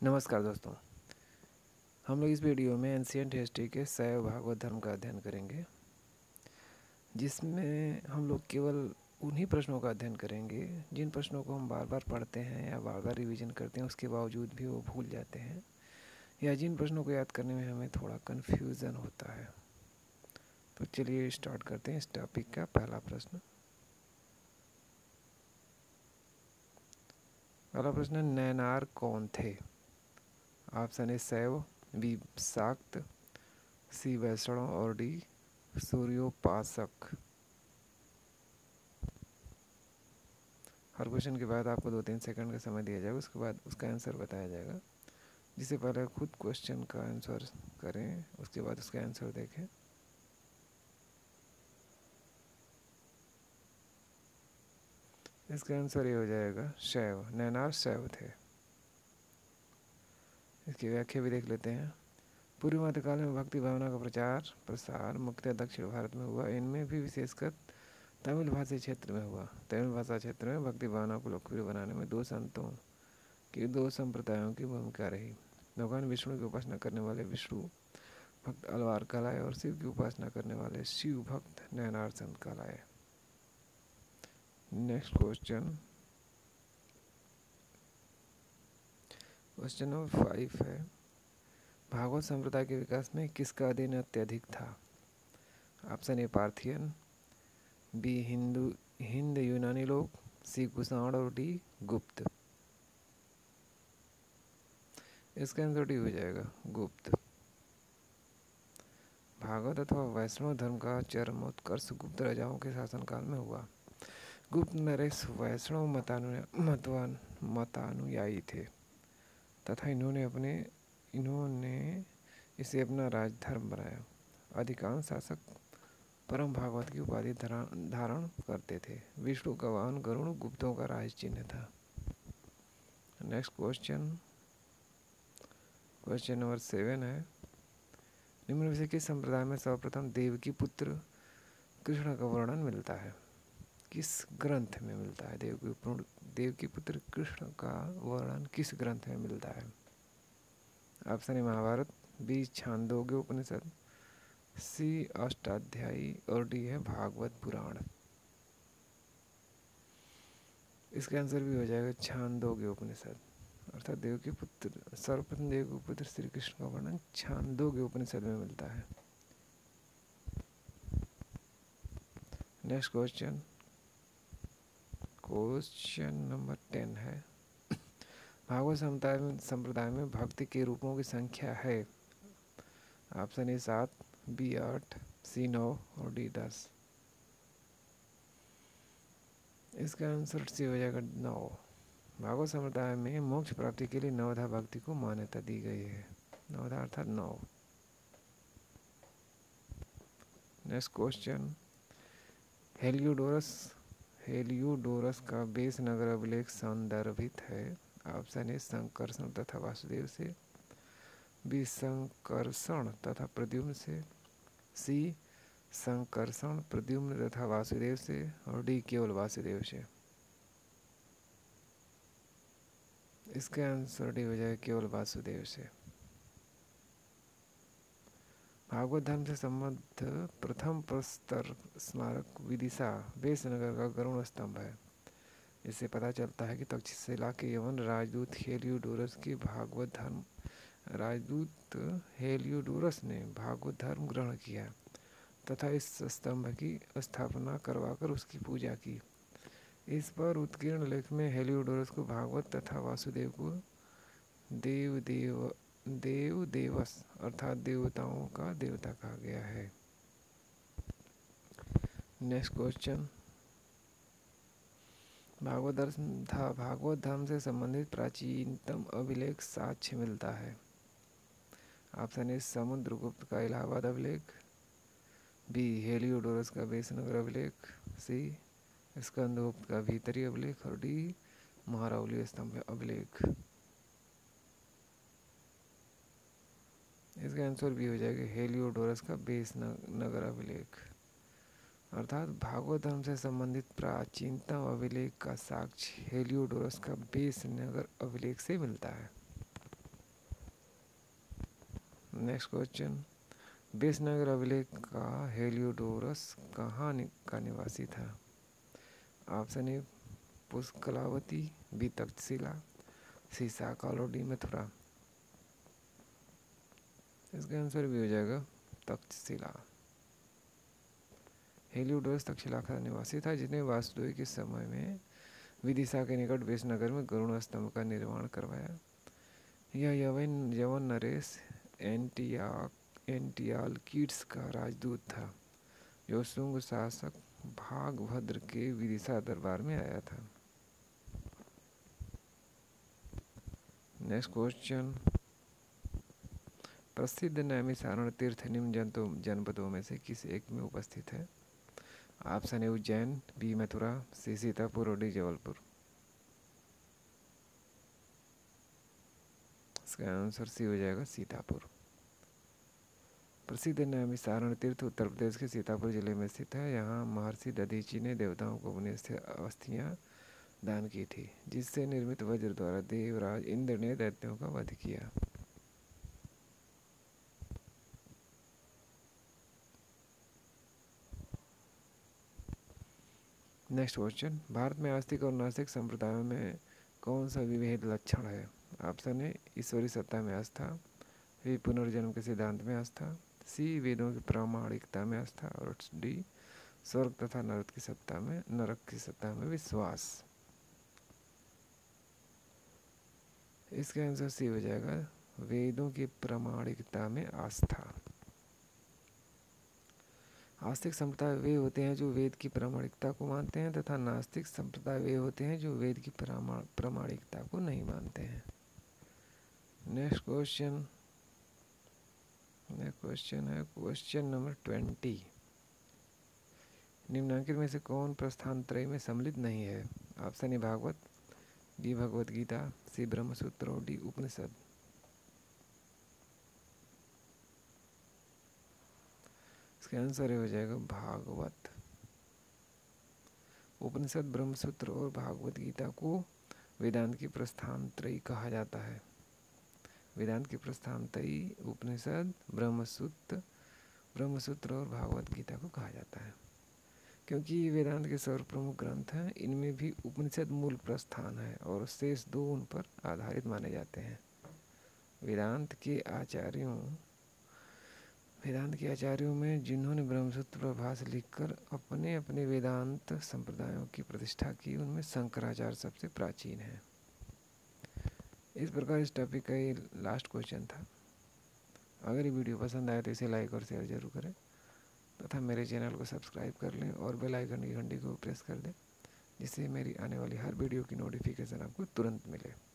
नमस्कार दोस्तों, हम लोग इस वीडियो में एंशिएंट हिस्ट्री के शैव भागवत धर्म का अध्ययन करेंगे, जिसमें हम लोग केवल उन्हीं प्रश्नों का अध्ययन करेंगे जिन प्रश्नों को हम बार बार पढ़ते हैं या बार बार रिवीजन करते हैं, उसके बावजूद भी वो भूल जाते हैं, या जिन प्रश्नों को याद करने में हमें थोड़ा कन्फ्यूज़न होता है। तो चलिए स्टार्ट करते हैं इस टॉपिक का पहला प्रश्न। पहला प्रश्न, नैनार कौन थे? ऑप्शन ए शैव, बी शाक्त, सी वैष्णव और डी सूर्योपासक। हर क्वेश्चन के बाद आपको 2-3 सेकंड का समय दिया जाएगा, उसके बाद उसका आंसर बताया जाएगा। जिससे पहले खुद क्वेश्चन का आंसर करें, उसके बाद उसका आंसर देखें। इसका आंसर ये हो जाएगा शैव, नैनार शैव थे। इसकी व्याख्या भी देख लेते हैं। पूर्व मध्यकाल में भक्ति भावना का प्रचार प्रसार मुख्यतः दक्षिण भारत में हुआ। इनमें भी विशेषकर तमिल भाषी क्षेत्र में हुआ। तमिल भाषा क्षेत्र में भक्ति भावना को लोकप्रिय बनाने में दो संतों की दो संप्रदायों की भूमिका रही। भगवान विष्णु की उपासना करने वाले विष्णु भक्त अलवार कहलाए और शिव की उपासना करने वाले शिव भक्त नैनार संत कहलाए। नेक्स्ट क्वेश्चन, क्वेश्चन नंबर 5 है, भागवत संप्रदाय के विकास में किसका अधीन अत्यधिक था? ऑप्शन ए पार्थियन, बी हिंद यूनानी लोग, सी कुषाण और डी गुप्त। इसका आंसर डी हो जाएगा गुप्त। भागवत अथवा वैष्णव धर्म का चरमोत्कर्ष गुप्त राजाओं के शासनकाल में हुआ। गुप्त नरेश वैष्णव मतानुयायी थे तथा इन्होंने इसे अपना राजधर्म बनाया। अधिकांश शासक परम भागवत की उपाधि धारण करते थे। विष्णु का वाहन गरुड़ गुप्तों का राज चिन्ह था। नेक्स्ट क्वेश्चन, क्वेश्चन नंबर 7 है, निम्न में से किस संप्रदाय में सर्वप्रथम देवकी पुत्र कृष्ण का वर्णन मिलता है? किस ग्रंथ में मिलता है देवकी पुत्र कृष्ण का वर्णन किस ग्रंथ में मिलता है? Option A Mahabharata, B Chandogya Upanishad, C Ashtadhyayi और डी है भागवत पुराण। इसका आंसर भी हो जाएगा छांदोग्य उपनिषद। अर्थात सर्वप्रथम देवकी पुत्र श्री कृष्ण का वर्णन छांदोग्य उपनिषद में मिलता है। नेक्स्ट क्वेश्चन, क्वेश्चन नंबर 10 है, भागवत संप्रदाय में भक्ति के रूपों की संख्या है। ऑप्शन ए 7, बी 8, सी 9 और डी 10। इसका आंसर सी हो जाएगा 9। भागवत संप्रदाय में मोक्ष प्राप्ति के लिए नवधा भक्ति को मान्यता दी गई है। नवधा अर्थात 9। नेक्स्ट क्वेश्चन, हेलियोडोरस का बेस नगर अभिलेख संदर्भित है। ऑप्शन ए संकर्षण तथा वासुदेव से, बी संकर्षण तथा प्रद्युम्न से, सी संकर्षण प्रद्युम्न तथा वासुदेव से और डी केवल वासुदेव से। इसका आंसर डी हो जाएगा केवल वासुदेव से। भागवत धर्म से संबद्ध प्रथम प्रस्तर स्मारक विदिशा वेशनगर का गरुड़ स्तंभ है। इससे पता चलता है कि तक्षशिला के यवन राजदूत हेलियोडोरस ने भागवत धर्म ग्रहण किया तथा इस स्तंभ की स्थापना करवाकर उसकी पूजा की। इस पर उत्कीर्ण लेख में हेलियोडोरस को भागवत तथा वासुदेव को देवदेवस अर्थात देवताओं का देवता कहा गया है। नेक्स्ट क्वेश्चन, भागवत धर्म से संबंधित प्राचीनतम अभिलेख साक्ष्य मिलता है। ऑप्शन ए समुद्रगुप्त का इलाहाबाद अभिलेख, बी हेलियोडोरस का वेशनगर अभिलेख, सी स्कंदगुप्त का भीतरी अभिलेख और डी महारावली स्तंभ अभिलेख। इसका आंसर भी हो जाएगा हेलियोडोरस का बेस नगर अभिलेख। अर्थात भागवत धर्म से संबंधित प्राचीनतम अभिलेख का साक्ष्य हेलियोडोरस का बेस नगर अभिलेख से मिलता है। नेक्स्ट क्वेश्चन, विजयनगर अभिलेख का हेलियोडोरस कहाँ का निवासी था? Option A Pushkalavati, B Takshashila, C साकालोडी, मथुरा। इसका आंसर भी हो जाएगा तक्षशिला। हेलियोडोरस तक्षशिला का निवासी था जिसने वासुदेव के समय में विदिशा के निकट विजयनगर में गरुड़ स्तंभ का निर्माण करवाया। यह यवन नरेश एंटियालकीड्स का राजदूत था जो शुंग शासक भागभद्र के विदिशा दरबार में आया था। नेक्स्ट क्वेश्चन, प्रसिद्ध नैमिषारण्य तीर्थ निम्न जनपदों में से किस एक में उपस्थित है? Option A Ujjain, B Mathura, C Sitapur और डी जबलपुर। इसका आंसर सी हो जाएगा सीतापुर। प्रसिद्ध नैमिषारण्य तीर्थ उत्तर प्रदेश के सीतापुर जिले में स्थित है। यहाँ महर्षि दधीची ने देवताओं को अपनी अस्थियां दान की थी, जिससे निर्मित वज्र द्वारा देवराज इंद्र ने दैत्यों का वध किया। नेक्स्ट क्वेश्चन, भारत में आस्तिक और नास्तिक संप्रदायों में कौन सा विभेद लक्षण है? ऑप्शन ए ईश्वरी सत्ता में आस्था, बी पुनर्जन्म के सिद्धांत में आस्था, सी वेदों की प्रामाणिकता में आस्था और डी स्वर्ग तथा नरक की सत्ता में विश्वास। इसका आंसर सी हो जाएगा वेदों की प्रामाणिकता में आस्था। आस्तिक संप्रदाय वे होते हैं जो वेद की प्रामाणिकता को मानते हैं तथा नास्तिक संप्रदाय वे होते हैं जो वेद की प्रामाणिकता को नहीं मानते हैं। नेक्स्ट क्वेश्चन है क्वेश्चन नंबर 20। निम्नलिखित में से कौन प्रस्थान त्रय में सम्मिलित नहीं है? ऑप्शन ए भागवत, बी भगवत गीता, सी ब्रह्मसूत्र और डी उपनिषद। इसका आंसर हो जाएगा भागवत। उपनिषद, ब्रह्मसूत्र और भागवत गीता को वेदांत की प्रस्थान त्रयी कहा जाता है। वेदांत की प्रस्थान त्रयी उपनिषद, ब्रह्मसूत्र और भागवत गीता को कहा जाता है, क्योंकि ये वेदांत के सर्वप्रमुख ग्रंथ हैं। इनमें भी उपनिषद मूल प्रस्थान है और शेष दो उन पर आधारित माने जाते हैं। वेदांत के आचार्यों में जिन्होंने ब्रह्मसूत्र प्रभाष लिखकर अपने अपने वेदांत संप्रदायों की प्रतिष्ठा की, उनमें शंकराचार्य सबसे प्राचीन है। इस प्रकार इस टॉपिक का ये लास्ट क्वेश्चन था। अगर ये वीडियो पसंद आए तो इसे लाइक और शेयर जरूर करें तथा मेरे चैनल को सब्सक्राइब कर लें और बेल आइकन की घंटी को प्रेस कर दें, जिससे मेरी आने वाली हर वीडियो की नोटिफिकेशन आपको तुरंत मिले।